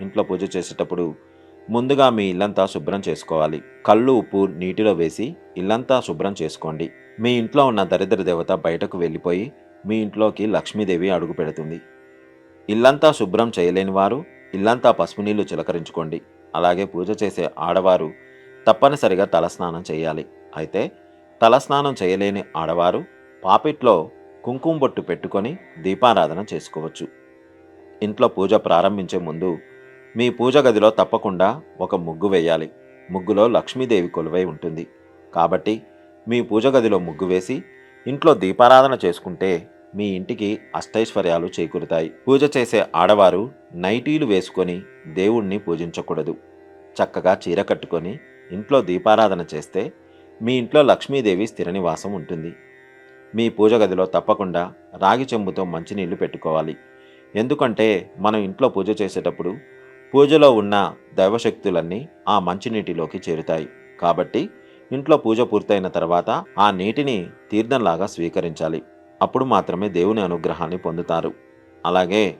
ఇంట్లో పూజ చేసేటప్పుడు ముందుగా మీ ఇల్లంతా శుభ్రం చేసుకోవాలి. కళ్ళు ఉప్పు నీటిలో వేసి ఇల్లంతా శుభ్రం చేసుకోండి. మీ ఇంట్లో ఉన్న దరిద్ర దేవత బయటకు వెళ్ళిపోయి మీ ఇంట్లోకి లక్ష్మీదేవి అడుగు పెడుతుంది. ఇల్లంతా శుభ్రం చేయలేని వారు ఇల్లంతా పసుపు నీళ్లు చిలకరించుకోండి. అలాగే పూజ చేసే ఆడవారు తప్పనిసరిగా తలస్నానం చేయాలి. అయితే తలస్నానం చేయలేని ఆడవారు పాపిట్లో కుంకుమ బొట్టు పెట్టుకొని దీపారాధన చేసుకోవచ్చు. ఇంట్లో పూజ ప్రారంభించే ముందు మీ పూజ గదిలో తప్పకుండా ఒక ముగ్గు వేయాలి. ముగ్గులో లక్ష్మీదేవి కొలువై ఉంటుంది. కాబట్టి మీ పూజ గదిలో ముగ్గు వేసి ఇంట్లో దీపారాధన చేసుకుంటే మీ ఇంటికి అష్టైశ్వర్యాలు చేకూరుతాయి. పూజ చేసే ఆడవారు నైటీలు వేసుకొని దేవుణ్ణి పూజించకూడదు. చక్కగా చీర కట్టుకొని ఇంట్లో దీపారాధన చేస్తే మీ ఇంట్లో లక్ష్మీదేవి స్థిర నివాసం ఉంటుంది. మీ పూజ గదిలో తప్పకుండా రాగి చెంబుతో మంచినీళ్లు పెట్టుకోవాలి. ఎందుకంటే మనం ఇంట్లో పూజ చేసేటప్పుడు పూజలో ఉన్న దైవశక్తులన్నీ ఆ మంచినీటిలోకి చేరుతాయి. కాబట్టి ఇంట్లో పూజ పూర్తయిన తర్వాత ఆ నీటిని తీర్థంలాగా స్వీకరించాలి. అప్పుడు మాత్రమే దేవుని అనుగ్రహాన్ని పొందుతారు. అలాగే